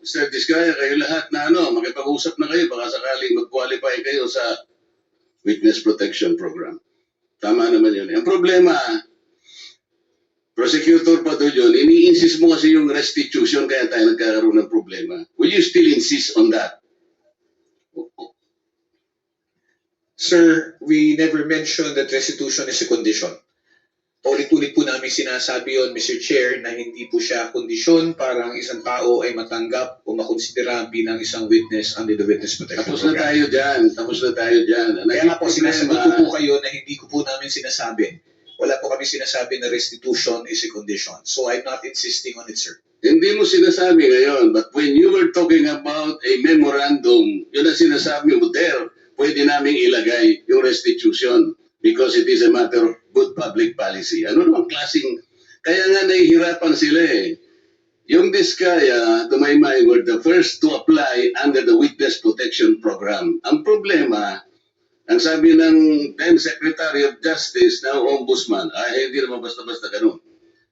Mr. Diskaya, kayo lahat na makipag-usap na kayo, baka sakaling mag-qualify kayo sa Witness Protection Program. Tama naman yun. Ang problema, Prosecutor Padulyon, ini-insist mo kasi yung restitution kaya tayo nagkakaroon ng problema. Will you still insist on that? Sir, we never mentioned that restitution is a condition. Paulit-ulit po namin sinasabi yon, Mr. Chair, na hindi po siya kondisyon para ang isang tao ay matanggap o makonsidera bilang isang witness under the Witness Protection Tapos na Program. tayo dyan. Tapos na tayo dyan. Kaya nga po, sinasagot ko po kayo na hindi ko po namin sinasabi. Wala po kami sinasabi na restitution is a condition. So I'm not insisting on it, sir. Hindi mo sinasabi ngayon, but when you were talking about a memorandum, yun ang sinasabi mo there, pwede naming ilagay yung restitution because it is a matter of good public policy. Ano naman klaseng, kaya nga nahihirapan sila eh. Yung Diskaya, to my mind, were the first to apply under the Witness Protection Program. Ang problema, ang sabi ng then Secretary of Justice, now Ombudsman, hindi naman basta-basta ganun.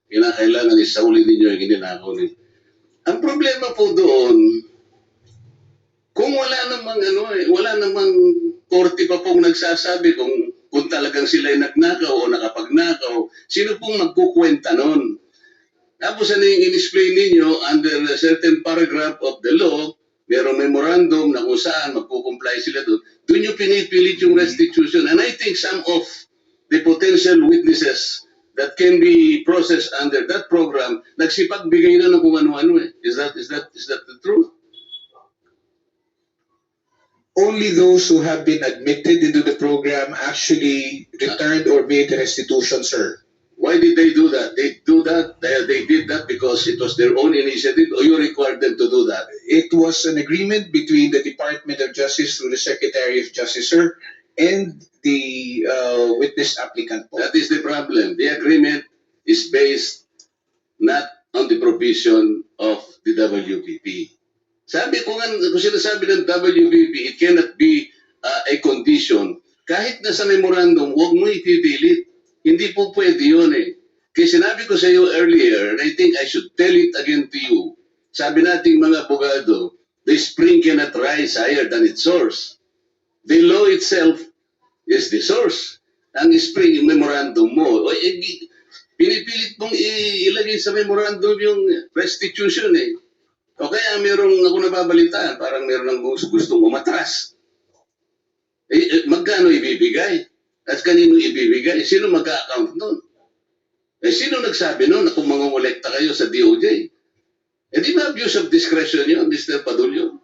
Kailangan isauli ninyo yung ginagawa ninyo. Ang problema po doon, kung wala namang korte pa pong nagsasabi kung talagang sila ay nagnakaw o nakapagnakaw, sino pong magkukwenta nun? Tapos ano yung in-explain ninyo under a certain paragraph of the law, merong memorandum na kung saan magkukomply sila doon, doon yung pinipilit yung restitution. And I think some of the potential witnesses that can be processed under that program, nagsipagbigay na ng kung ano-ano eh. Is that the truth? Only those who have been admitted into the program actually returned or made the restitution, sir. Why did they do that? They did that because it was their own initiative, or you required them to do that? It was an agreement between the Department of Justice through the Secretary of Justice, sir, and the witness applicant. That is the problem. The agreement is based not on the provision of the WPP. Sabi ko nga, kung sinasabi ng WPP, it cannot be a condition. Kahit na sa memorandum, huwag mo ipipilit. Hindi po pwede yun eh. Kaya sinabi ko sa iyo earlier, and I think I should tell it again to you, sabi nating mga abogado, the spring cannot rise higher than its source. The law itself is the source. Ang spring, yung memorandum mo, pinipilit mong ilagay sa memorandum yung restitution eh. O kaya merong ako nababalitaan, parang meron ng gustong umatras. Magkano ibibigay? At kanino ibibigay? Sino mag-account nun? Sino nagsabi nun na kung mangungulekta kayo sa DOJ? Di ba abuse of discretion yun, Mr. Padulyon?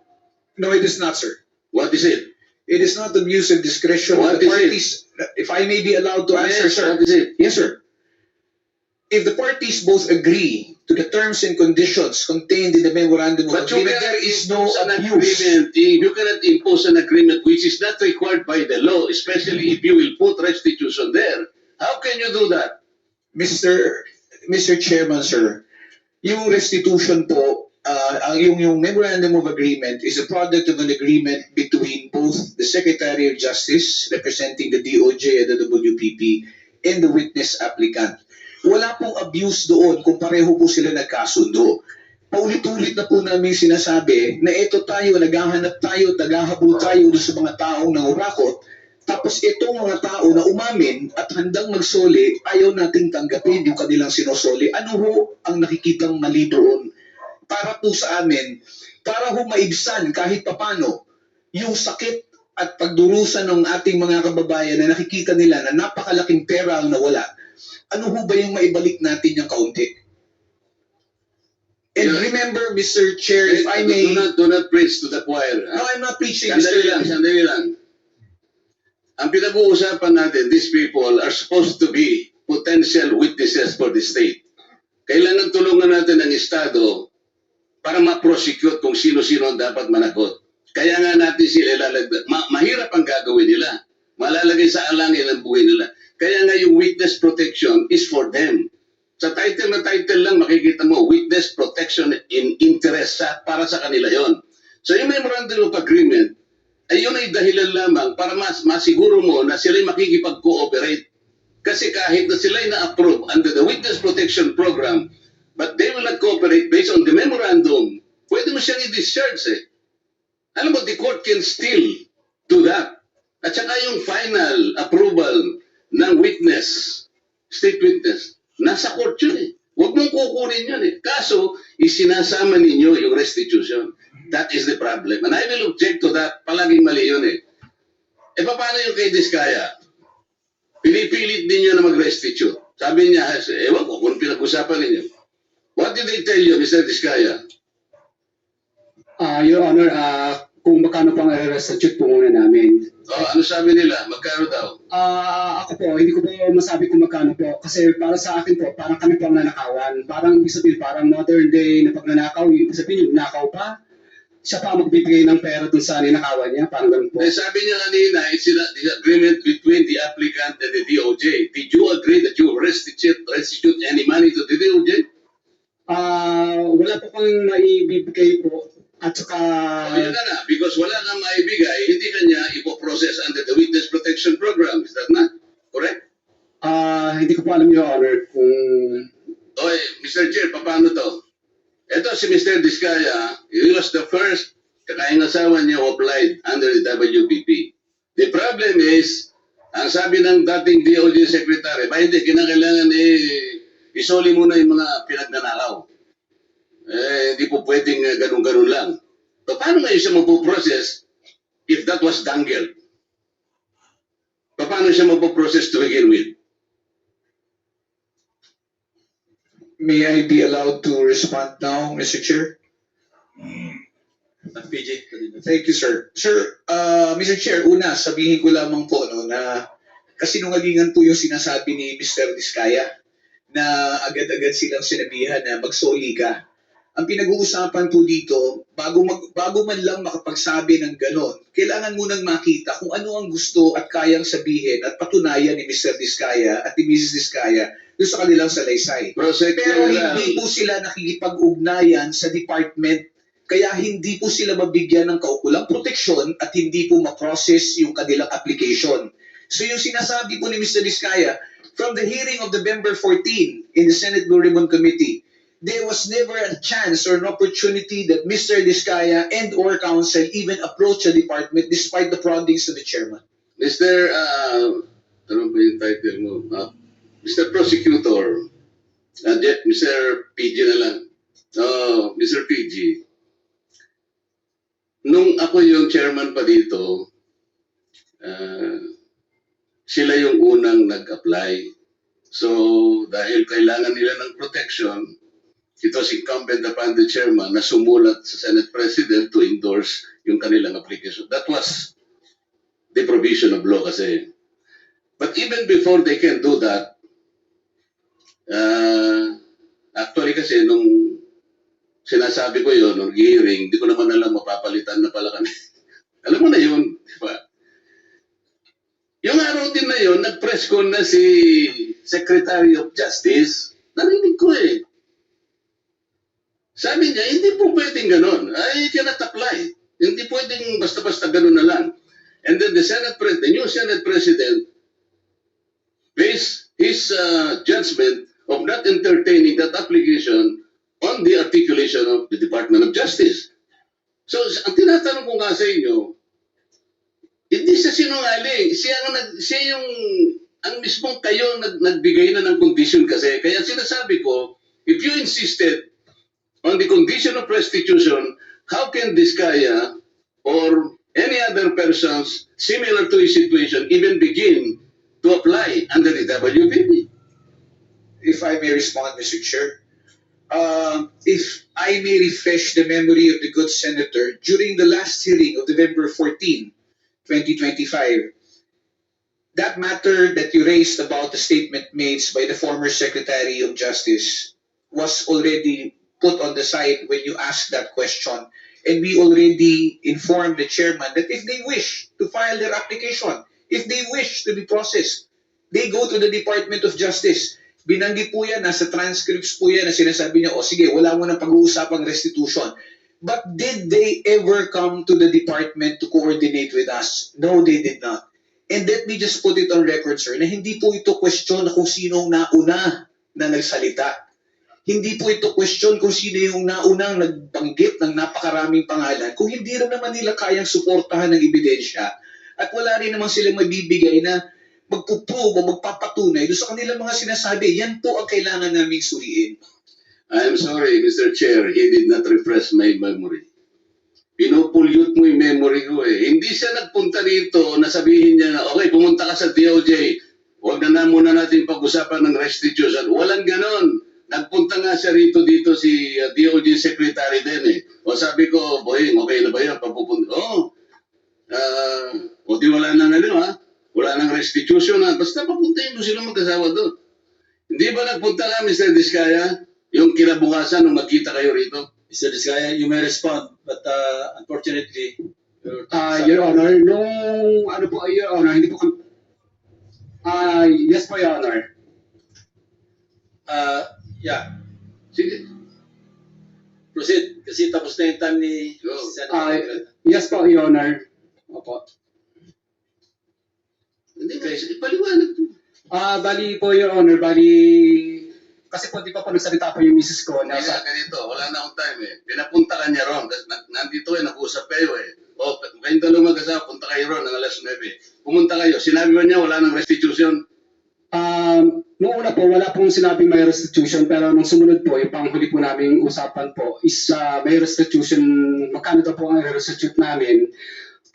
No, it is not, sir. What is it? It is not abuse of discretion of What the is parties. If I may be allowed to answer, Yes, sir. what is it? Yes, sir. If the parties both agree to the terms and conditions contained in the memorandum of But you agreement, there cannot is no impose an abuse. agreement. You cannot impose an agreement which is not required by the law, especially if you will put restitution there. How can you do that? Mr. Chairman, sir, yung restitution po, yung memorandum of agreement is a product of an agreement between both the Secretary of Justice, representing the DOJ and the WPP, and the witness applicant. Wala pong abuse doon kung pareho po sila nagkasundo. Paulit-ulit na po namin sinasabi na ito tayo, naghahanap tayo, naghahabol tayo sa mga taong nangurakot, tapos itong mga tao na umamin at handang magsoli, ayaw nating tanggapin yung kanilang sinosoli. Ano ho ang nakikitang mali doon? Para po sa amin, para ho maibsan kahit papano yung sakit at pagdurusa ng ating mga kababayan na nakikita nila na napakalaking pera ang nawala. Ano ho ba yung maibalik natin yung kaunti? And remember, Mr. Chair, if I may... Do not preach to the choir. No, I'm not preaching, Sandali lang. Ang pinag-uusapan natin, these people are supposed to be potential witnesses for the state. Kailangan tulungan natin ang Estado para ma-prosecute kung sino-sino ang dapat managot. Kaya nga natin sila ilalagay. Mahirap ang gagawin nila. Malalagay sa alangin ang buhay nila. Kaya nga yung witness protection is for them. Sa title lang makikita mo, witness protection in interest para sa kanila yon. So yung memorandum of agreement, ay yun ay dahilan lamang para masiguro mo na sila'y makikipag-cooperate. Kasi kahit na sila'y na-approve under the Witness Protection Program, but they will not cooperate based on the memorandum, pwede mo siyang i-discharge eh. Alam mo, the court can still do that. At saka yung final approval ng witness, state witness, nasa court yun eh. Huwag mong kukunin yun eh. Kaso, isinasama ninyo yung restitution. That is the problem. And I will object to that. Palaging mali yun eh. E paano yung kay Diskaya? Pinipilit ninyo na mag-restitute. Sabi niya, ewan ko kung pinag-usapan ninyo. What did they tell you, Mr. Diskaya? Your Honor, kung magkano pang restitute po muna namin. Ano sabi nila? Magkano daw? Ako po, hindi ko po masabi kung magkano po. Kasi para sa akin po, parang kami po ang nanakawan. Parang ibig sabihin, parang modern day na pag nanakaw, ibig sabihin yung nakaw pa. Siya pa magbibigay ng pera dun sa ninakawan niya. Parang ganun po. Sabi niya kanina, it's the agreement between the applicant and the DOJ. Did you agree that you restitute any money to the DOJ? Wala po kang maibibigay po. At saka... Yun na, because wala kang maibigay, hindi kanya ipoprocess under the Witness Protection Program. Is that not correct? Hindi ko po alam, Your Honor, kung... Oy, Mr. Chair, paano to? Ito si Mr. Diskaya, he was the first kakaing asawa niya who applied under the WPP. The problem is, ang sabi ng dating DOJ Secretary, ba hindi, kinakailangan isoli muna yung mga pinagnanakaw. Hindi po pwedeng ganun-ganun lang. So, paano ngayon siya mapuprocess if that was dangled? Paano siya mapuprocess to begin with? May I be allowed to respond now, Mr. Chair? PJ. Thank you, sir. Sir, Mr. Chair, una, sabihin ko lamang po na kasinungalingan po yung sinasabi ni Mr. Diskaya na agad-agad silang sinabihan na magsoli ka. Ang pinag-uusapan po dito, bago man lang makapagsabi ng ganon, kailangan munang makita kung ano ang gusto at kayang sabihin at patunayan ni Mr. Diskaya at ni Mrs. Diskaya doon sa kanilang salaysay. Pero hindi po sila nakikipag-ugnayan sa department, kaya hindi po sila mabigyan ng kaukulang proteksyon at hindi po ma-process yung kanilang application. So yung sinasabi po ni Mr. Diskaya, from the hearing of November 14 in the Senate Blue Ribbon Committee, there was never a chance or an opportunity that Mr. Diskaya and or counsel even approach the department despite the proddings of the chairman. Mr. Ano ba yung title mo? Mr. Prosecutor, Mr. PG na lang. Mr. PG, nung ako yung chairman pa dito, sila yung unang nag-apply. So, dahil kailangan nila ng protection, it was incumbent upon the chairman na sumulat sa Senate President to endorse yung kanilang application. That was the provision of law kasi. But even before they can do that, actually kasi nung sinasabi ko yun, nung hearing, di ko naman alam mapapalitan na pala kami. Alam mo na yun, di ba? Yung araw din na yun, nag-press con na si Secretary of Justice. Narinig ko eh. Sabi niya, hindi po pwedeng ganun. I cannot apply. Hindi pwedeng basta-basta ganun na lang. And then the new Senate President based his judgment of not entertaining that application on the articulation of the Department of Justice. So, ang tinatanong ko nga sa inyo, hindi siya sinungaling. Siya yung ang mismong kayo nagbigay na ng condition kasi. Kaya sinasabi ko, if you insisted on the condition of restitution, how can Diskaya or any other persons similar to his situation even begin to apply under the WPP? If I may respond, Mr. Chair. If I may refresh the memory of the good senator, during the last hearing of November 14, 2025, that matter that you raised about the statement made by the former Secretary of Justice was already put on the side when you asked that question. And we already informed the chairman that if they wish to file their application, if they wish to be processed, they go to the Department of Justice. Binanggit po yan, nasa transcripts po yan na sinasabi niya, sige, wala mo nang pag-uusapang restitution. But did they ever come to the department to coordinate with us? No, they did not. And let me just put it on record, sir, na hindi po ito question na kung sinong nauna na nagsalita. Hindi po ito question kung sino yung naunang nagbanggit ng napakaraming pangalan kung hindi rin naman nila kayang suportahan ng ebidensya at wala rin naman silang mabibigay na magpuprove o magpapatunay doon sa kanilang mga sinasabi. Yan po ang kailangan naming suriin. I'm sorry, Mr. Chair, he did not refresh my memory. Pinupulyot mo yung memory ko eh. Hindi siya nagpunta dito na sabihin niya na, okay, pumunta ka sa DOJ, huwag na muna natin pag-usapan ng restitution. Walang ganon. Nagpunta nga siya dito si DOJ Secretary din eh. O sabi ko, boy, okay na ba yan? Papupunta. O di wala na ha? Wala nang restitution ha? Basta papuntahin mo sila mag-asawa doon. Hindi ba nagpunta ka, Mr. Diskaya? Yung kinabukasan nung magkita kayo rito? Mr. Diskaya, you may respond, but unfortunately, Your Honor, Your Honor, hindi po kami... yes po, Your Honor. yeah, Sige. proceed. Kasi tapos na yung time ni Go. Senator. Yes po, Your Honor. Opo. Hindi guys, ipaliwanag po. Bali po, Your Honor, kasi po di pa po nagsalita po yung misis ko na Kaya ganito, wala na akong time eh. Pinapunta ka niya ron. Kasi nandito eh, nag-usap kayo eh. O, kayong dalawang mag-asawa, punta kayo ron ng alas 9. Pumunta kayo. Sinabi ba niya wala nang restitution? Noong una po, wala pong sinabing may restitution, pero nung sumunod po, yung panghuli po namin usapan po is may restitution, magkano daw po ang restitute namin,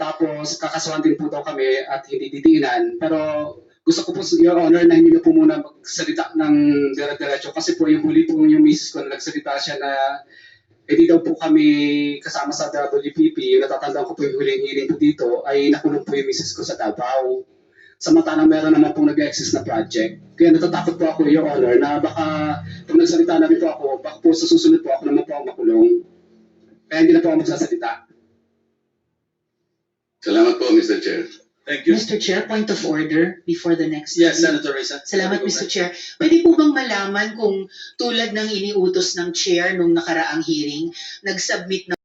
tapos kakasuhan din po daw kami at hindi titiinan. Pero gusto ko po, Your Honor, na hindi na po muna magsalita ng dire-diretso kasi po yung huli po yung misis ko na nagsalita siya na hindi daw po kami kasama sa WPP, yung natatandaan ko po yung huling hearing po dito, ay nakulong po yung misis ko sa Davao. Samantalang meron naman pong nag-exist na project. Kaya natatakot po ako, Your Honor, na baka pag nagsalita na rin po ako, baka po sa susunod po ako naman po ang makulong. Kaya hindi na po ako magsasalita. Salamat po, Mr. Chair. Thank you. Mr. Chair, point of order before the next Yes, meeting. Senator Risa. Salamat, Mr. Chair. Pwede po bang malaman kung tulad ng iniutos ng Chair nung nakaraang hearing, nag-submit